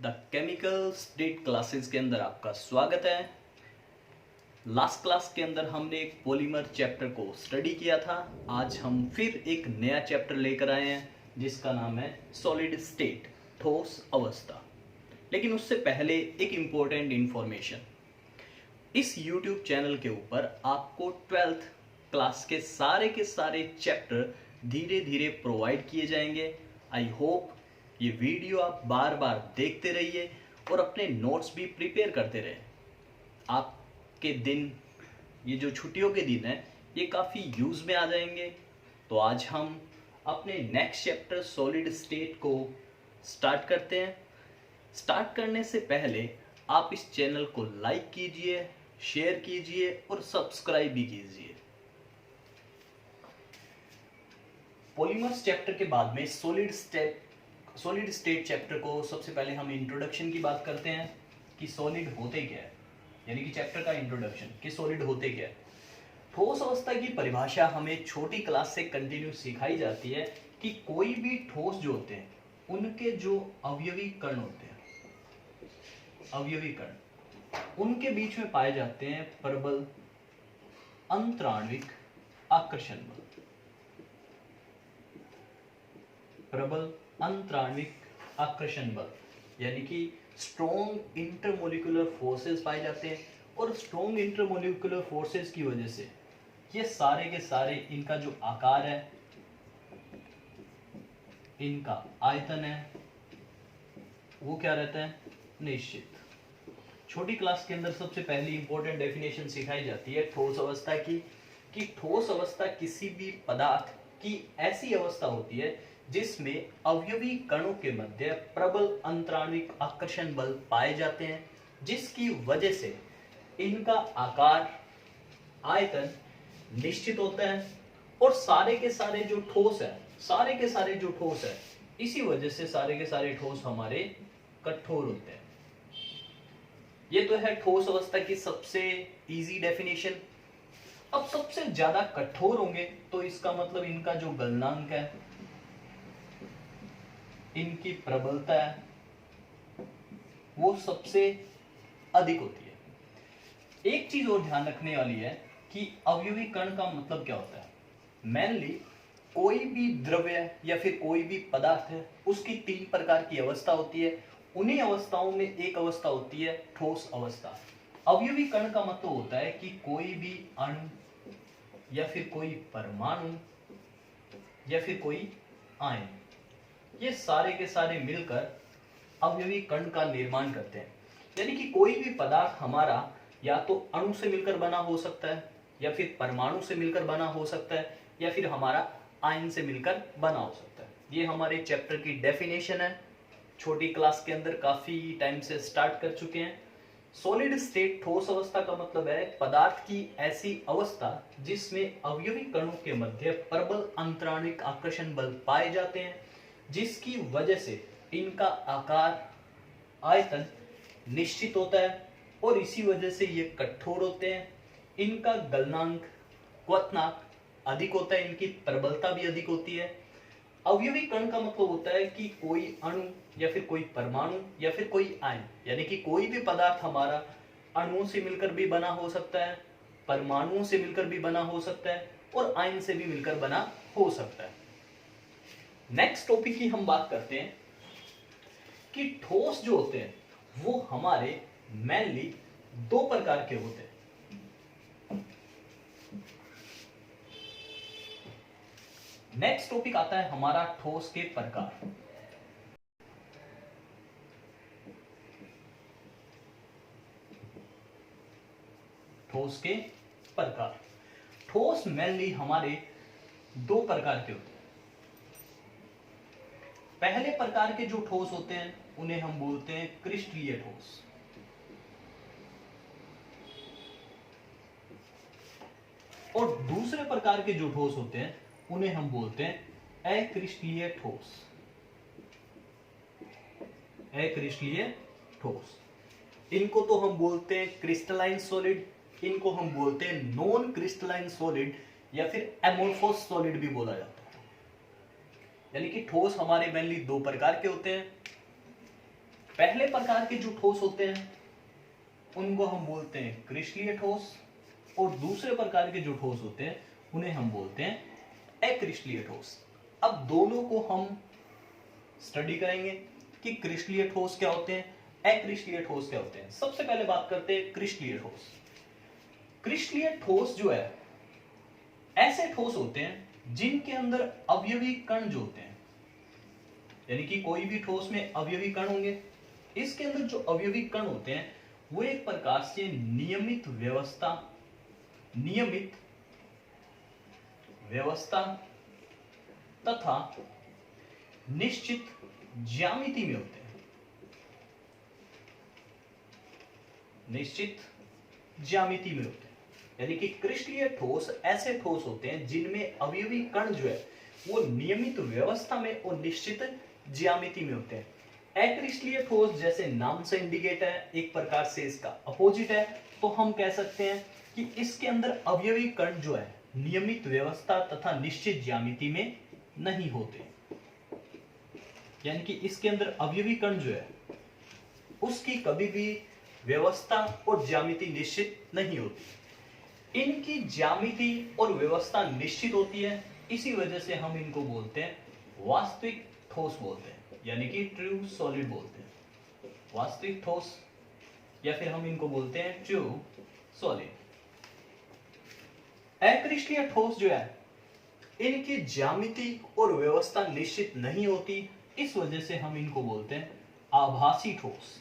The chemical state classes के अंदर आपका स्वागत है। लास्ट क्लास के अंदर हमने एक पॉलीमर चैप्टर को स्टडी किया था। आज हम फिर एक नया चैप्टर लेकर आए हैं जिसका नाम है सॉलिड स्टेट, ठोस अवस्था। लेकिन उससे पहले एक इम्पोर्टेंट इंफॉर्मेशन, इस YouTube चैनल के ऊपर आपको 12th क्लास के सारे चैप्टर धीरे धीरे प्रोवाइड किए जाएंगे। आई होप ये वीडियो आप बार बार देखते रहिए और अपने नोट्स भी प्रिपेयर करते रहे। आपके दिन, ये जो छुट्टियों के दिन हैं, ये काफ़ी यूज़ में आ जाएंगे। तो आज हम अपने नेक्स्ट चैप्टर सॉलिड स्टेट को स्टार्ट करते हैं। स्टार्ट करने से पहले आप इस चैनल को लाइक कीजिए, शेयर कीजिए और सब्सक्राइब भी कीजिए। पॉलीमर्स चैप्टर के बाद में सॉलिड स्टेट चैप्टर को सबसे पहले हम इंट्रोडक्शन की बात करते हैं कि सॉलिड होते क्या है, यानी कि चैप्टर का इंट्रोडक्शन कि सॉलिड होते क्या है। ठोस अवस्था की परिभाषा हमें छोटी क्लास से कंटिन्यू सिखाई जाती है कि कोई भी ठोस जो होते हैं उनके जो अवयवी कण होते हैं, अवयवी कण, उनके बीच में पाए जाते हैं प्रबल अंतराण्विक आकर्षण बल। प्रबल अंतराण्विक आकर्षण बल यानी कि स्ट्रॉन्ग इंटरमोलिकुलर फोर्सेस पाए जाते हैं। और स्ट्रॉन्ग इंटरमोलिकुलर फोर्सेस की वजह से ये सारे के सारे, इनका जो आकार है, इनका आयतन है, वो क्या रहता है, निश्चित। छोटी क्लास के अंदर सबसे पहली इंपॉर्टेंट डेफिनेशन सिखाई जाती है ठोस अवस्था की, कि ठोस अवस्था किसी भी पदार्थ की ऐसी अवस्था होती है जिसमें अवयवी कणों के मध्य प्रबल अंतराण्विक आकर्षण बल पाए जाते हैं, जिसकी वजह से इनका आकार, आयतन निश्चित होता है। और सारे के सारे जो ठोस है, इसी वजह से सारे के सारे ठोस हमारे कठोर होते हैं। ये तो है ठोस अवस्था की सबसे इजी डेफिनेशन। अब सबसे ज्यादा कठोर होंगे तो इसका मतलब इनका जो गलनांक है, इनकी प्रबलता है, वो सबसे अधिक होती है। एक चीज और ध्यान रखने वाली है कि अवयवी कण का मतलब क्या होता है। मेनली कोई भी द्रव्य या फिर कोई भी पदार्थ है, उसकी 3 प्रकार की अवस्था होती है। उन्हीं अवस्थाओं में एक अवस्था होती है ठोस अवस्था। अवयवी कण का मतलब होता है कि कोई भी अणु या फिर कोई परमाणु या फिर कोई आयन, ये सारे के सारे मिलकर अवयवी कण का निर्माण करते हैं। यानी कि कोई भी पदार्थ हमारा या तो अणु से मिलकर बना हो सकता है, या फिर परमाणु से मिलकर बना हो सकता है, या फिर हमारा आयन से मिलकर बना हो सकता है। ये हमारे चैप्टर की डेफिनेशन है। छोटी क्लास के अंदर काफी टाइम से स्टार्ट कर चुके हैं। सॉलिड स्टेट, ठोस अवस्था का मतलब है पदार्थ की ऐसी अवस्था जिसमें अवयवी कणों के मध्य प्रबल अंतराणिक आकर्षण बल पाए जाते हैं, जिसकी वजह से इनका आकार, आयतन निश्चित होता है और इसी वजह से ये कठोर होते हैं। इनका गलनांक, क्वथनांक अधिक होता है, इनकी प्रबलता भी अधिक होती है। अवयवी कण का मतलब होता है कि कोई अणु या फिर कोई परमाणु या फिर कोई आयन, यानी कि कोई भी पदार्थ हमारा अणुओं से मिलकर भी बना हो सकता है, परमाणुओं से मिलकर भी बना हो सकता है और आयन से भी मिलकर बना हो सकता है। नेक्स्ट टॉपिक की हम बात करते हैं कि ठोस जो होते हैं वो हमारे मेनली 2 प्रकार के होते हैं। नेक्स्ट टॉपिक आता है हमारा ठोस के प्रकार। ठोस के प्रकार। ठोस मेनली हमारे 2 प्रकार के होते हैं। पहले प्रकार के जो ठोस होते हैं उन्हें हम बोलते हैं क्रिस्टलीय ठोस, और दूसरे प्रकार के जो ठोस होते हैं उन्हें हम बोलते हैं अक्रिस्टलीय ठोस। अक्रिस्टलीय ठोस, इनको तो हम बोलते हैं क्रिस्टलाइन सॉलिड, इनको हम बोलते हैं नॉन क्रिस्टलाइन सॉलिड या फिर एमोर्फोस सॉलिड भी बोला जाता है। यानी कि ठोस हमारे मेनली 2 प्रकार के होते हैं। पहले प्रकार के जो ठोस होते हैं उनको हम बोलते हैं क्रिस्टलीय ठोस, और दूसरे प्रकार के जो ठोस होते हैं उन्हें हम बोलते हैं अक्रिस्टलीय ठोस। अब दोनों को हम स्टडी करेंगे कि क्रिस्टलीय ठोस क्या होते हैं, अक्रिस्टलीय ठोस क्या होते हैं। सबसे पहले बात करते हैं क्रिस्टलीय ठोस। क्रिस्टलीय ठोस जो है ऐसे ठोस होते हैं जिनके अंदर अवयवी कण जो होते हैं, यानी कि कोई भी ठोस में अवयवी कण होंगे, इसके अंदर जो अवयवी कण होते हैं वो एक प्रकार से नियमित व्यवस्था तथा निश्चित ज्यामिति में होते हैं। निश्चित ज्यामिति में होते हैं, यानी कि क्रिस्टलीय ठोस ऐसे ठोस होते हैं जिनमें अवयवी कण जो है वो नियमित व्यवस्था में और निश्चित ज्यामिति में होते हैं। अक्रिस्टलीय ठोस जैसे नाम से इंडिकेट है, एक प्रकार से इसका अपोजिट है, तो हम कह सकते हैं कि इसके अंदर अवयवी कण जो है नियमित व्यवस्था तथा निश्चित ज्यामिति में नहीं होते, यानी कि इसके अंदर अवयवी कण जो है उसकी कभी भी व्यवस्था और ज्यामिति निश्चित नहीं होती। इनकी ज्यामिति और व्यवस्था निश्चित होती है, इसी वजह से हम इनको बोलते हैं वास्तविक ठोस बोलते हैं, यानी कि ट्रू सॉलिड बोलते हैं। वास्तविक ठोस या फिर हम इनको बोलते हैं ट्रू सॉलिड। अक्रिस्टलीय ठोस जो है इनकी ज्यामिति और व्यवस्था निश्चित नहीं होती, इस वजह से हम इनको बोलते हैं आभासी ठोस।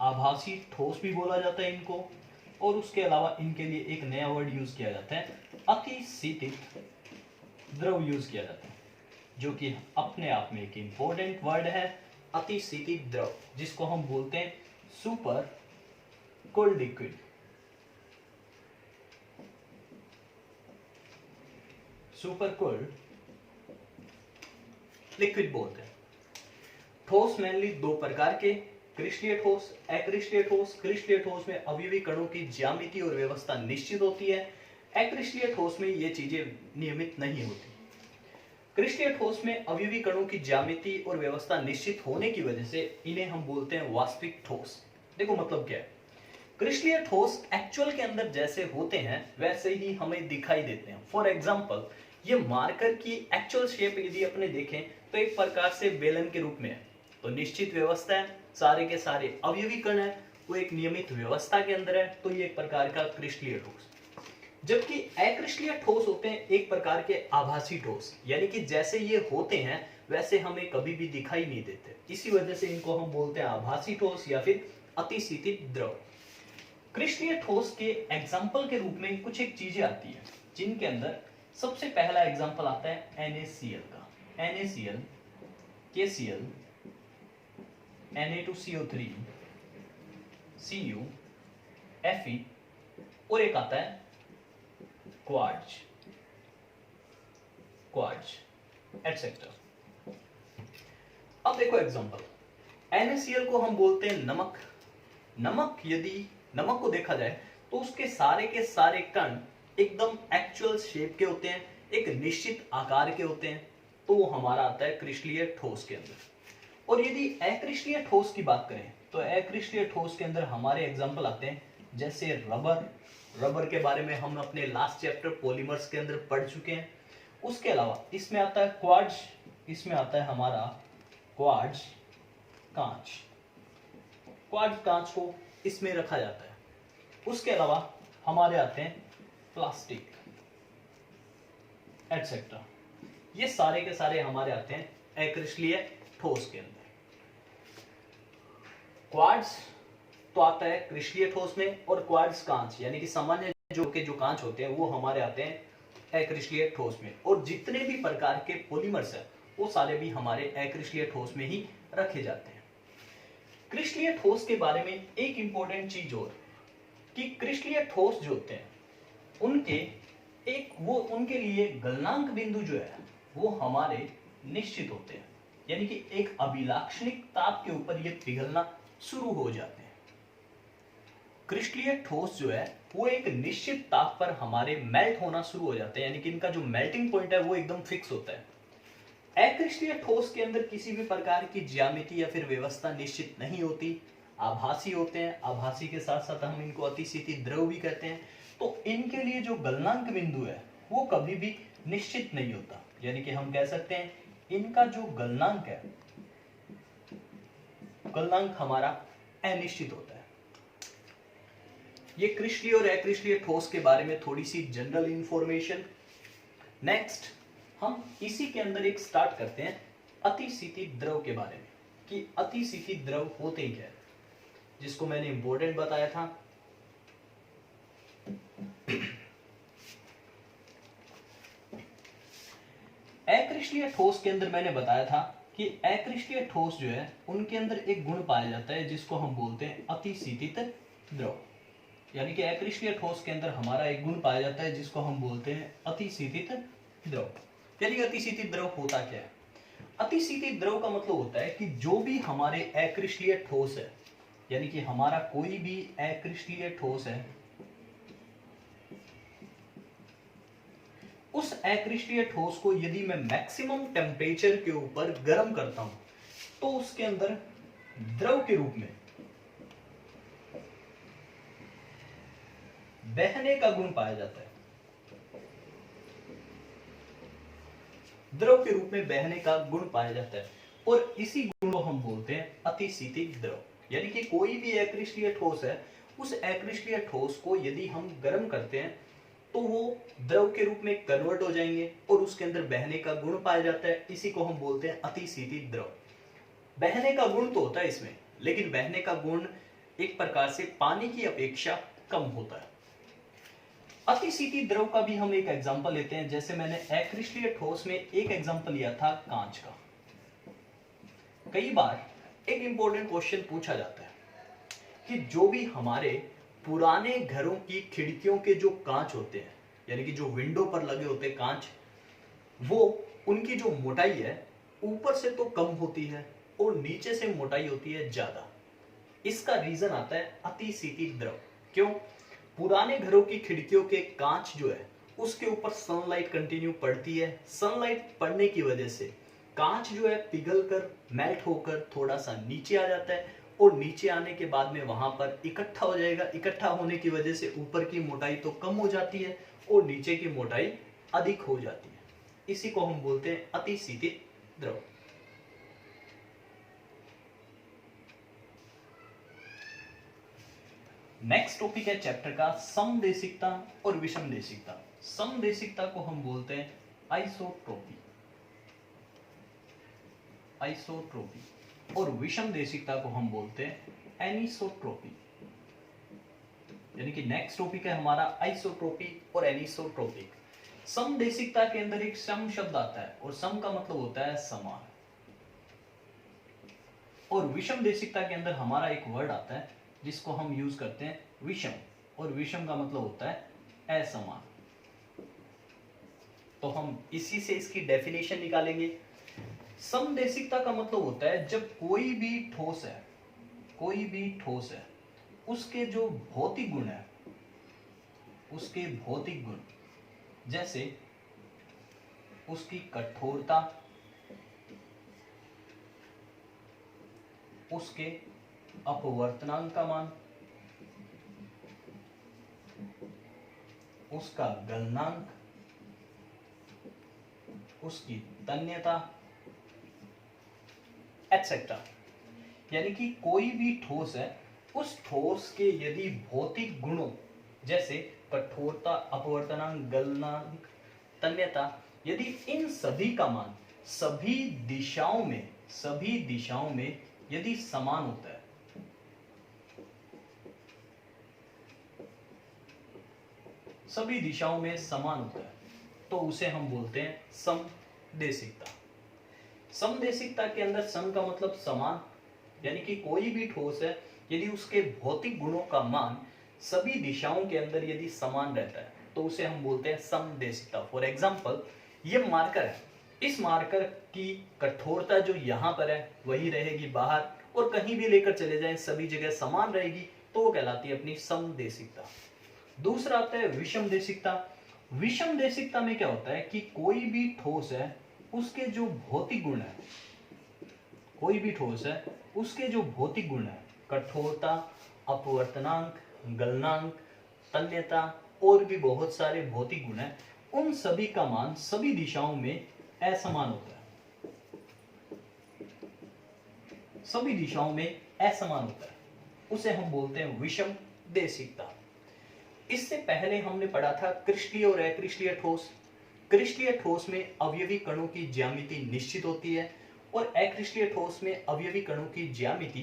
आभासी ठोस भी बोला जाता है इनको, और उसके अलावा इनके लिए एक नया वर्ड यूज किया जाता है, अतिशीतित द्रव यूज किया जाता है, जो कि अपने आप में एक इंपॉर्टेंट वर्ड है, अतिशीतित द्रव, जिसको हम बोलते हैं super cold liquid. Super cold liquid बोलते हैं। ठोस मेनली दो प्रकार के, क्रिस्टलीय ठोस, अक्रिस्टलीय ठोस। क्रिस्टलीय ठोस में अवयवी कणों की ज्यामिति और व्यवस्था निश्चित होती है, अक्रिस्टलीय ठोस में ये चीजें नियमित नहीं होती। क्रिस्टलीय ठोस में अवयवी कणों की ज्यामिति और व्यवस्था निश्चित होने की वजह से इन्हें हम बोलते हैं वास्तविक ठोस। देखो मतलब क्या है, क्रिस्टलीय ठोस एक्चुअल के अंदर जैसे होते हैं वैसे ही हमें दिखाई देते हैं। फॉर एग्जाम्पल, ये मार्कर की एक्चुअल शेप यदि अपने देखें तो एक प्रकार से बेलन के रूप में है, तो निश्चित व्यवस्था है, सारे के सारे अवयवी कण है, वो एक नियमित व्यवस्था के अंदर है, तो ये एक प्रकार का क्रिस्टलीय ठोस। जबकि अक्रिस्टलीय ठोस होते हैं एक प्रकार के आभासी ठोस, यानी कि जैसे ये होते हैं वैसे हमें कभी भी दिखाई नहीं देते, इसी वजह से इनको हम बोलते हैं आभासी ठोस या फिर अतिशीतित द्रव। क्रिस्टलीय ठोस के एग्जाम्पल के रूप में कुछ एक चीजें आती है, जिनके अंदर सबसे पहला एग्जाम्पल आता है NaCl का। NaCl, KCl, Na2CO3, Cu, Fe, और एक आता है क्वार्ट्ज एटसेट्रा। अब देखो एग्जांपल, NaCl को हम बोलते हैं नमक। यदि नमक को देखा जाए तो उसके सारे के सारे कण एकदम एक्चुअल शेप के होते हैं, एक निश्चित आकार के होते हैं, तो वो हमारा आता है क्रिस्टलीय ठोस के अंदर। और यदि अक्रिस्टलीय ठोस की बात करें तो अक्रिस्टलीय ठोस के अंदर हमारे एग्जांपल आते हैं जैसे रबर के बारे में हम अपने लास्ट चैप्टर पॉलीमर्स के अंदर पढ़ चुके हैं। उसके अलावा इसमें आता है क्वार्ट्ज, इसमें आता है हमारा क्वार्ट्ज कांच को इसमें रखा जाता है। उसके अलावा हमारे आते हैं प्लास्टिक एटसेट्रा, ये सारे के सारे हमारे आते हैं अक्रिस्टलीय ठोस के अंदर। क्वार्ट्ज तो आता है क्रिस्टलीय ठोस में, और क्वार्ट्ज कांच यानी कि सामान्य जो कांच होते हैं वो हमारे आते हैं अक्रिस्टलीय ठोस में। और जितने भी प्रकार के पॉलीमर्स हैं वो सारे भी हमारे अक्रिस्टलीय ठोस में ही रखे जाते हैं। क्रिस्टलीय ठोस के बारे में एक इंपॉर्टेंट चीज और कि क्रिस्टलीय ठोस जो होते हैं उनके लिए गलनांक बिंदु जो है वो हमारे निश्चित होते हैं, यानी कि एक अभिलाक्षणिक ताप के ऊपर ये पिघलना शुरू हो जाते हैं। क्रिस्टलीय ठोस जो है वो एक निश्चित ताप पर हमारे मेल्ट होना शुरू हो जाते हैं, यानी कि इनका जो मेल्टिंग पॉइंट है वो एकदम फिक्स होता है। अक्रिस्टलीय ठोस के अंदर किसी भी प्रकार की ज्यामिति या फिर व्यवस्था निश्चित नहीं होती, आभासी होते हैं। आभासी के साथ साथ हम इनको अतिशीति द्रव भी कहते हैं। तो इनके लिए जो गलनांक बिंदु है वो कभी भी निश्चित नहीं होता, यानी कि हम कह सकते हैं इनका जो गलनांक है, गलनांक हमारा अनिश्चित होता है। ये क्रिस्टलीय और अक्रिस्टलीय ठोस के बारे में थोड़ी सी जनरल इंफॉर्मेशन। नेक्स्ट हम इसी के अंदर एक स्टार्ट करते हैं अतिशीति द्रव के बारे में, कि अतिशीति द्रव होते ही क्या है, जिसको मैंने इंपॉर्टेंट बताया था। अक्रिस्टलीय ठोस के अंदर मैंने बताया था कि अक्रिस्टलीय ठोस जो है उनके अंदर एक गुण पाया जाता है जिसको हम बोलते हैं अतिशीतित द्रव, यानी कि अक्रिस्टलीय ठोस के अंदर हमारा एक गुण पाया जाता है जिसको हम बोलते हैं अतिशीतित द्रव। यानी अतिशीतित द्रव होता क्या है? अतिशीतित द्रव का मतलब होता है कि जो भी हमारे अक्रिस्टलीय ठोस है, यानी कि हमारा कोई भी अक्रिस्टलीय ठोस है, उस अक्रिस्टलीय ठोस को यदि मैं मैक्सिमम टेम्परेचर के ऊपर गर्म करता हूं तो उसके अंदर द्रव के रूप में बहने का गुण पाया जाता है। द्रव के रूप में बहने का गुण पाया जाता है और इसी गुण को हम बोलते हैं अतिशीतित द्रव। यानी कि कोई भी अक्रिस्टलीय ठोस है, उस अक्रिस्टलीय ठोस को यदि हम गर्म करते हैं तो वो द्रव के रूप में कन्वर्ट हो जाएंगे और उसके अंदर बहने का गुण पाया जाता है। इसी को हम बोलते हैं अतिशीतित द्रव। बहने का गुण तो होता है इसमें, लेकिन बहने का गुण एक प्रकार से पानी की अपेक्षा कम होता है। अतिशीतित द्रव का भी हम एक एग्जांपल लेते हैं। जैसे मैंने अक्रिस्टलीय ठोस में एक एग्जांपल लिया था कांच का। कई बार एक इंपॉर्टेंट क्वेश्चन पूछा जाता है कि जो भी हमारे पुराने घरों की खिड़कियों के जो कांच होते हैं, यानी कि जो विंडो पर लगे होते हैं कांच, वो उनकी जो मोटाई है ऊपर से तो कम होती है और नीचे से मोटाई होती है ज्यादा। इसका रीजन आता है अतिशीतित द्रव। क्यों? पुराने घरों की खिड़कियों के कांच जो है उसके ऊपर सनलाइट कंटिन्यू पड़ती है। सनलाइट पड़ने की वजह से कांच जो है पिघलकर मेल्ट होकर थोड़ा सा नीचे आ जाता है और नीचे आने के बाद में वहां पर इकट्ठा हो जाएगा। इकट्ठा होने की वजह से ऊपर की मोटाई तो कम हो जाती है और नीचे की मोटाई अधिक हो जाती है। इसी को हम बोलते हैं अतिशीतित द्रव। नेक्स्ट टॉपिक है चैप्टर का समदेशिकता और विषमदेशिकता। समदेशिकता को हम बोलते हैं आइसोट्रोपी, आइसोट्रोपी, और विषमदेशिकता को हम बोलते हैं एनिसोट्रोपी। यानी कि नेक्स्ट टॉपिक है हमारा आइसोट्रोपी और एनिसोट्रोपिक। समदेशिकता के अंदर एक सम शब्द आता है और सम का मतलब होता है समान, और विषमदेशिकता के अंदर हमारा एक वर्ड आता है जिसको हम यूज करते हैं विषम, और विषम का मतलब होता है असमान। तो हम इसी से इसकी डेफिनेशन निकालेंगे। समदेशिकता का मतलब होता है जब कोई भी ठोस है, कोई भी ठोस है, उसके जो भौतिक गुण है, उसके भौतिक गुण जैसे उसकी कठोरता, उसके अपवर्तनांक का मान, उसका गलनांक, उसकी तन्यता एटसेट्रा। यानी कि कोई भी ठोस है, उस ठोस के यदि भौतिक गुणों जैसे कठोरता, अपवर्तनांक, गलनांक, तन्यता, यदि इन सभी का मान सभी दिशाओं में यदि समान होता है, सभी दिशाओं में समान होता है, तो उसे हम बोलते हैं समदेशिकता। समदेशिकता के अंदर सम का मतलब समान, यानी कि कोई भी ठोस है यदि उसके भौतिक गुणों का मान सभी दिशाओं के अंदर यदि समान रहता है तो उसे हम बोलते हैं समदेशिकता। फॉर एग्जांपल, ये मार्कर है, इस मार्कर की कठोरता जो यहाँ पर है वही रहेगी बाहर, और कहीं भी लेकर चले जाएं सभी जगह समान रहेगी, तो वो कहलाती है अपनी समदेशिकता। दूसरा आता है विषमदेशिकता। विषमदेशिकता में क्या होता है कि कोई भी ठोस है उसके जो भौतिक गुण है, कोई भी ठोस है उसके जो भौतिक गुण है, कठोरता, अपवर्तनांक, गलनांक, तन्यता और भी बहुत सारे भौतिक गुण हैं, उन सभी का मान सभी दिशाओं में असमान होता है, सभी दिशाओं में असमान होता है, उसे हम बोलते हैं विषम देशिकता। इससे पहले हमने पढ़ा था क्रिस्टलीय और अक्रिस्टलीय ठोस। क्रिस्टलीय ठोस में अवयवी कणों की ज्यामिति निश्चित होती है और अक्रिस्टलीय ठोस में अवयवी कणों की ज्यामिति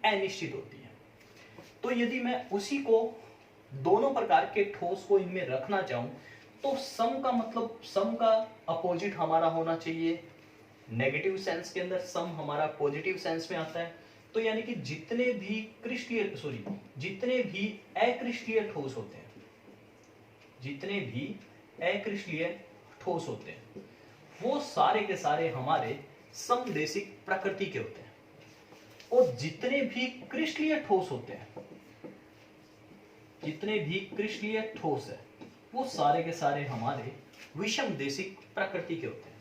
अनिश्चित होती है। तो यदि मैं उसी को दोनों प्रकार के ठोस को इनमें रखना चाहूं तो सम का मतलब, सम का अपोजिट हमारा होना चाहिए नेगेटिव सेंस के अंदर, सम हमारा पॉजिटिव सेंस में आता है। तो यानी कि जितने भी जितने भी अक्रिस्टलीय ठोस होते हैं, जितने भी अक्रिस्टलीय ठोस होते हैं वो सारे के सारे हमारे समदेशिक प्रकृति के होते हैं, और जितने भी क्रिस्टलीय ठोस होते हैं, जितने भी क्रिस्टलीय ठोस है वो सारे के सारे हमारे विषम देशिक प्रकृति के होते हैं।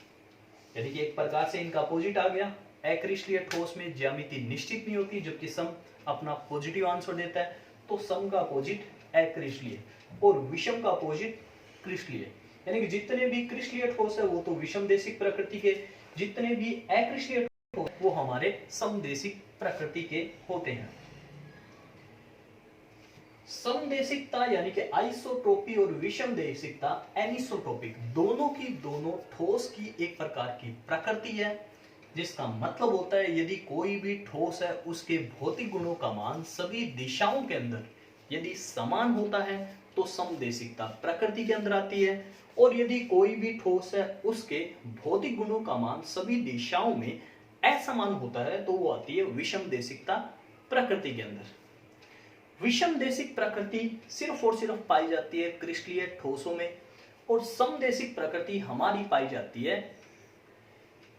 यानी कि एक प्रकार से इनका अपोजिट आ गया। अक्रिस्टलीय ठोस में ज्यामिति निश्चित नहीं होती, जबकि सम अपना पॉजिटिव आंसर देता है, तो सम का अपोजिट अक्रिस्टलीय और विषम का अपोजिट क्रिस्टलीय। यानी कि जितने भी क्रिस्टलीय ठोस है वो तो विषम देशिक प्रकृति के, जितने भी अक्रिस्टलीय ठोस वो हमारे समदेशिक प्रकृति के होते हैं। समदेशिकता यानी कि आइसोट्रोपी और विषम देशिकता एनिसोट्रोपिक, दोनों की दोनों ठोस की एक प्रकार की प्रकृति है, जिसका मतलब होता है यदि कोई भी ठोस है उसके भौतिक गुणों का मान सभी दिशाओं के अंदर यदि समान होता है तो समदेशिकता प्रकृति के अंदर आती है, और यदि कोई भी ठोस है उसके भौतिक गुणों का मान सभी दिशाओं में असमान होता है तो वो आती है विषम देशिकता प्रकृति के अंदर। विषम देशिक प्रकृति सिर्फ और सिर्फ पाई जाती है क्रिस्टलीय ठोसों में, और समदेशिक प्रकृति हमारी पाई जाती है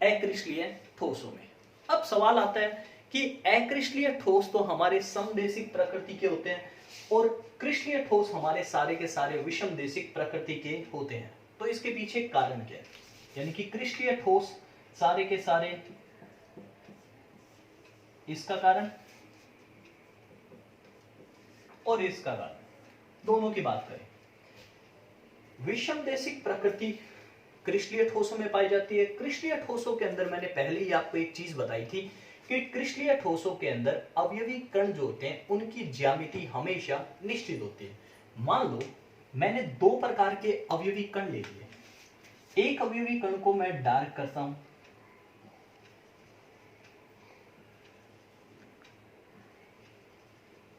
अक्रिस्टलीय ठोसों में। अब सवाल आता है कि अक्रिस्टलीय ठोस तो हमारे समदेशिक प्रकृति के होते हैं और क्रिस्टलीय ठोस हमारे सारे के सारे विषम देशिक प्रकृति के होते हैं, तो इसके पीछे कारण क्या है? यानी कि क्रिस्टलीय ठोस सारे के सारे, इसका कारण और इसका कारण, दोनों की बात करें। विषम देशिक प्रकृति क्रिस्टलीय ठोसों में पाई जाती है। क्रिस्टलीय ठोसों के अंदर मैंने पहले ही आपको एक चीज बताई थी कि क्रिस्टलीय ठोसों के अंदर अवयवी कण जो होते हैं उनकी ज्यामिति हमेशा निश्चित होती है। मान लो मैंने दो प्रकार के अवयवी कण ले लिए, एक अवयवी कण को मैं डार्क करता हूं,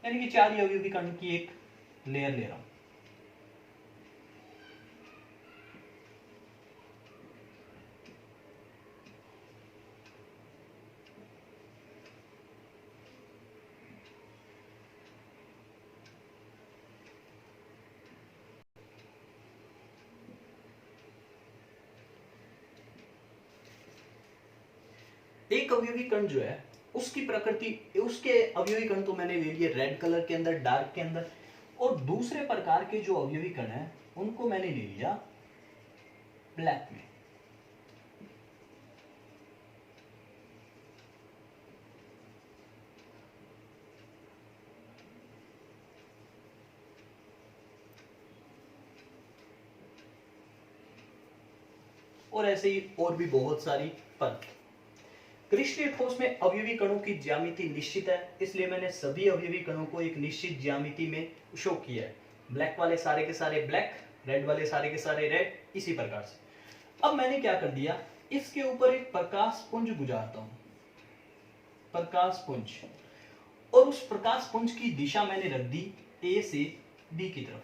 यानी कि चार अवयवी कण की एक लेयर ले रहा हूं। एक अवयवी कण जो है उसकी प्रकृति, उसके अवयवी कण तो मैंने ले लिए रेड कलर के अंदर, डार्क के अंदर, और दूसरे प्रकार के जो अवयवी कण है उनको मैंने ले लिया ब्लैक में। और ऐसे ही और भी बहुत सारी परत। क्रिस्टलीय ठोस में अवयवी कणों की ज्यामिति निश्चित है, इसलिए मैंने सभी अवयवी कणों को एक निश्चित ज्यामिति में शो किया है। ब्लैक वाले सारे के सारे ब्लैक, रेड वाले सारे के सारे रेड, इसी प्रकार से। अब मैंने क्या कर दिया, इसके ऊपर एक प्रकाश पुंज गुजारता हूं, प्रकाश पुंज, और उस प्रकाश पुंज की दिशा मैंने रख दी ए से बी की तरफ,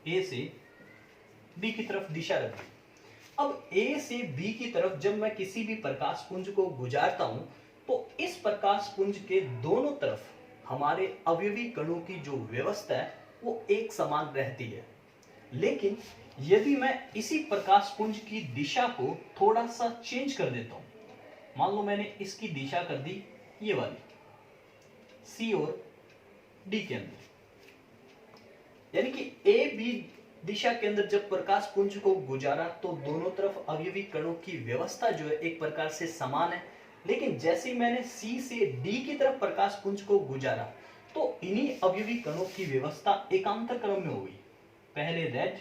ए से बी की तरफ दिशा रख दी। अब ए से बी की तरफ जब मैं किसी भी प्रकाश पुंज को गुजारता हूं तो इस प्रकाश पुंज के दोनों तरफ हमारे अवयवी कणों की जो व्यवस्था है वो एक समान रहती है। लेकिन यदि मैं इसी प्रकाश पुंज की दिशा को थोड़ा सा चेंज कर देता हूं, मान लो मैंने इसकी दिशा कर दी ये वाली, सी और डी के अंदर, यानी कि ए बी दिशा के अंदर जब प्रकाश पुंज को गुजारा तो दोनों तरफ अवयवी कणों की व्यवस्था जो है एक प्रकार से समान है, लेकिन जैसे ही मैंने C से D की तरफ प्रकाश पुंज को गुजारा तो इन्हीं अवयवी कणों की व्यवस्था एकांतर क्रम में हुई। पहले रेड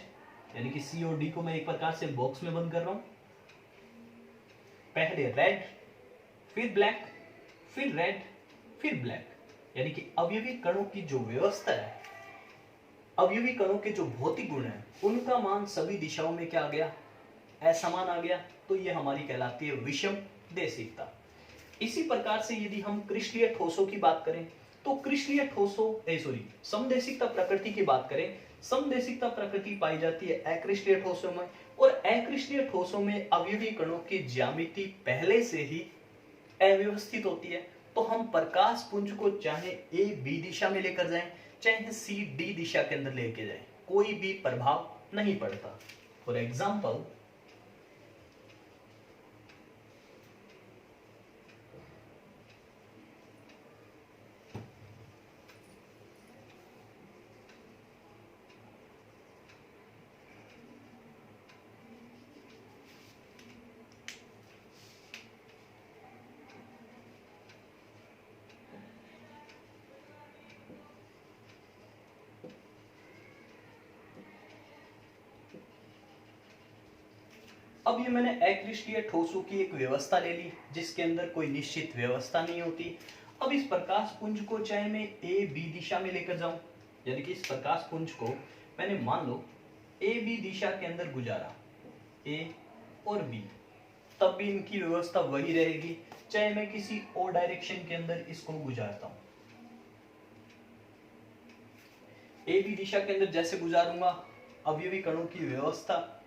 यानी कि C और D को मैं एक प्रकार से बॉक्स में बंद कर रहा हूं, पहले रेड, फिर ब्लैक, फिर रेड, फिर ब्लैक, यानी कि अवयवी कणों की जो व्यवस्था है, अवयवी कणों के जो भौतिक गुण है उनका मान सभी दिशाओं में क्या आ गया, असमान आ गया। तो ये हमारी कहलाती है विषम देशिकता। इसी प्रकार से यदि हम क्रिस्टलीय ठोसों की बात करें तो क्रिस्टलीय ठोसों समदेशिकता प्रकृति की बात करें, समदेशिकता प्रकृति पाई जाती है अक्रिस्टलीय ठोसों में, और अक्रिस्टलीय ठोसों में अवयवी कणों की ज्यामिति पहले से ही अव्यवस्थित होती है। तो हम प्रकाश पुंज को चाहे ए बी दिशा में लेकर जाएं, चाहे सी डी दिशा के अंदर लेके जाएं, कोई भी प्रभाव नहीं पड़ता। फॉर एग्जाम्पल अब ये मैंने अक्रिस्टलीय ठोसों की एक व्यवस्था ले ली जिसके अंदर कोई निश्चित व्यवस्था नहीं होती। अब इस प्रकाश पुंज को चाहे मैं ए बी दिशा में लेकर जाऊं, यानी कि इस प्रकाश पुंज को मैंने मान लो ए बी दिशा के अंदर गुजारा, ए और बी, तब भी इनकी व्यवस्था वही रहेगी, चाहे मैं किसी और डायरेक्शन के अंदर इसको गुजारता हूं। ए बी दिशा के अंदर जैसे गुजारूंगा अवयवी कणों की व्यवस्था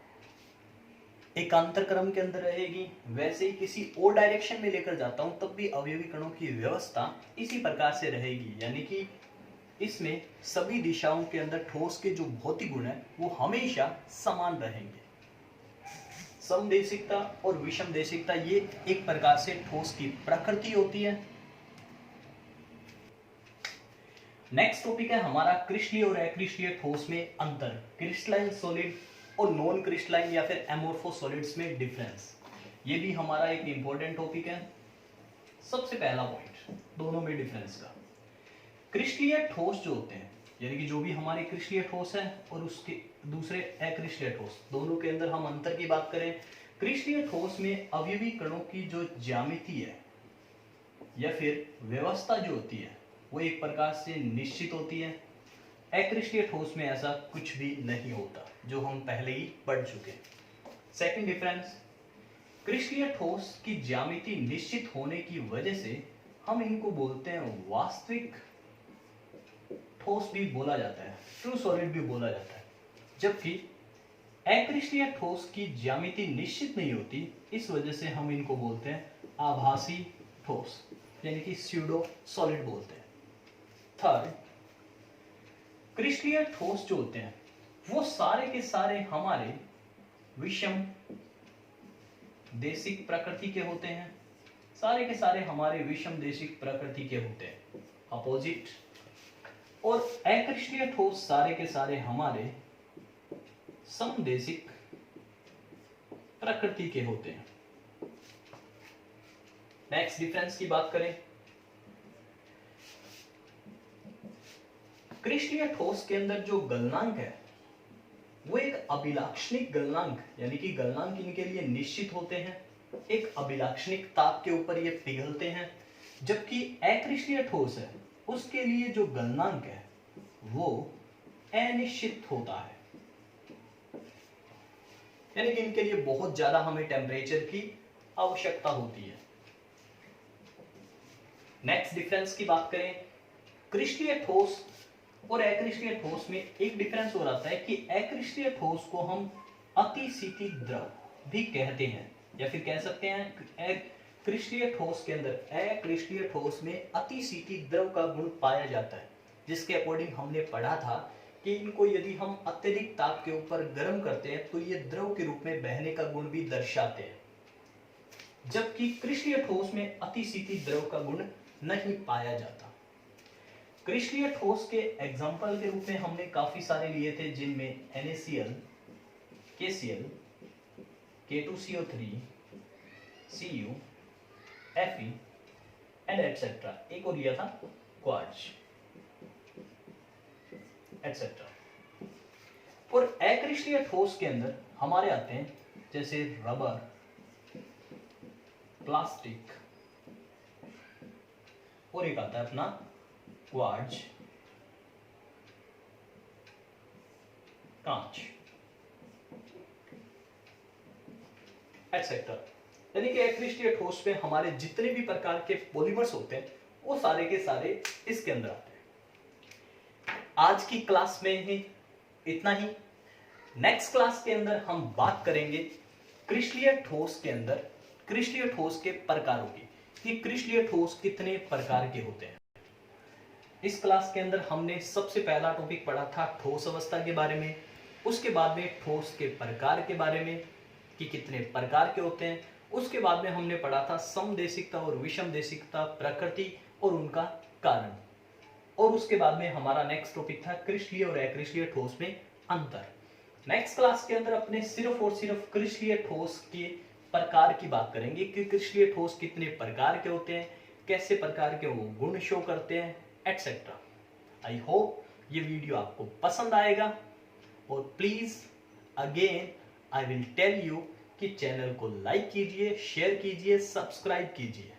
एकांतर क्रम के अंदर रहेगी, वैसे ही किसी और डायरेक्शन में लेकर जाता हूं तब भी अवयवी कणों की व्यवस्था इसी प्रकार से रहेगी, यानी कि इसमें सभी दिशाओं के अंदर ठोस के जो भौतिक गुण है वो हमेशा समान रहेंगे। समदेशिकता और विषमदेशिकता ये एक प्रकार से ठोस की प्रकृति होती है। नेक्स्ट टॉपिक है हमारा क्रिस्टलीय और अक्रिस्टलीय ठोस में अंतर, क्रिस्टलाइन सॉलिड और नॉन क्रिस्टलाइन या फिर एमोर्फोस सॉलिड्स में डिफरेंस। ये भी हमारा एक इंपॉर्टेंट टॉपिक है। सबसे पहला पॉइंट दोनों में डिफरेंस का, क्रिस्टलीय ठोस जो होते हैं यानी कि जो भी हमारे क्रिस्टलीय ठोस है और उसके दूसरे अक्रिस्टलीय ठोस, दोनों के अंदर हम अंतर की बात करें, क्रिस्टलीय ठोस में अवयवी कणों की जो ज्यामिति है या फिर व्यवस्था जो होती है वो एक प्रकार से निश्चित होती है। अक्रिस्टलीय ठोस में ऐसा कुछ भी नहीं होता, जो हम पहले ही पढ़ चुके हैं। सेकंड डिफरेंस, क्रिस्टलीय ठोस की ज्यामिति निश्चित होने की वजह से हम इनको बोलते हैं वास्तविक ठोस भी बोला जाता है, ट्रू सॉलिड भी बोला जाता है, जबकि अक्रिस्टलीय ठोस की ज्यामिति निश्चित नहीं होती, इस वजह से हम इनको बोलते हैं आभासी ठोस यानी कि स्यूडो सॉलिड बोलते हैं। थर्ड, क्रिस्टलीय ठोस जो होते हैं वो सारे के सारे हमारे विषम देशिक प्रकृति के होते हैं, सारे के सारे हमारे विषम देशिक प्रकृति के होते हैं, अपोजिट। और अक्रिस्टलीय ठोस सारे के सारे हमारे समदेशिक प्रकृति के होते हैं। नेक्स्ट डिफरेंस की बात करें, क्रिस्टलीय ठोस के अंदर जो गलनांक है वो एक अभिलाक्षणिक गलनांक यानी कि गलनांक इनके लिए निश्चित होते हैं, एक अभिलाक्षणिक ताप के ऊपर ये पिघलते हैं, जबकि अक्रिस्टलीय ठोस है उसके लिए जो गलनांक है वो अनिश्चित होता है, यानी कि इनके लिए बहुत ज्यादा हमें टेम्परेचर की आवश्यकता होती है। नेक्स्ट डिफरेंस की बात करें, क्रिस्टलीय ठोस और अक्रिस्टलीय ठोस में एक डिफरेंस और आता है कि अक्रिस्टलीय ठोस को हम अतिशीतित द्रव भी कहते हैं, या फिर कह सकते हैं क्रिस्टलीय ठोस के अंदर अक्रिस्टलीय ठोस में अतिशीतित द्रव का गुण पाया जाता है, जिसके अकॉर्डिंग हमने पढ़ा था कि इनको यदि हम अत्यधिक ताप के ऊपर गर्म करते हैं तो ये द्रव के रूप में बहने का गुण भी दर्शाते हैं, जबकि क्रिस्टलीय ठोस में अतिशीतित द्रव का गुण नहीं पाया जाता। क्रिस्टलीय ठोस के एग्जाम्पल के रूप में हमने काफी सारे लिए थे, जिनमें NaCl, KCl, K2CO3, Cu, Fe and etcetera. एक और लिया था क्वार्ट्ज एटसेट्रा। और अक्रिस्टलीय ठोस के अंदर हमारे आते हैं जैसे रबर, प्लास्टिक, और एक आता है अपना क्वार्ट्ज, कांच एटसेट्रा। यानी कि अक्रिस्टलीय ठोस में हमारे जितने भी प्रकार के पॉलीमर्स होते हैं वो सारे के सारे इसके अंदर आते हैं। आज की क्लास में ही इतना ही। नेक्स्ट क्लास के अंदर हम बात करेंगे क्रिस्टलीय ठोस के अंदर क्रिस्टलीय ठोस के प्रकारों की, कि क्रिस्टलीय ठोस कितने प्रकार के होते हैं। इस क्लास के अंदर हमने सबसे पहला टॉपिक पढ़ा था ठोस अवस्था के बारे में, उसके बाद में ठोस के प्रकार के बारे में कि कितने प्रकार के होते हैं, उसके बाद में हमने पढ़ा था समदेशिकता और विषमदेशिकता, प्रकृति और उनका कारण, और उसके बाद में हमारा नेक्स्ट टॉपिक था क्रिस्टलीय और अक्रिस्टलीय ठोस में अंतर। नेक्स्ट क्लास के अंदर अपने सिर्फ और सिर्फ क्रिस्टलीय ठोस के प्रकार की बात करेंगे कि क्रिस्टलीय ठोस कितने प्रकार के होते हैं, कैसे प्रकार के वो गुण शो करते हैं एटसेट्रा। आई होप ये वीडियो आपको पसंद आएगा, और please again I will tell you कि चैनल को लाइक कीजिए, शेयर कीजिए, सब्सक्राइब कीजिए।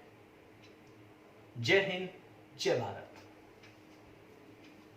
जय हिंद, जय भारत।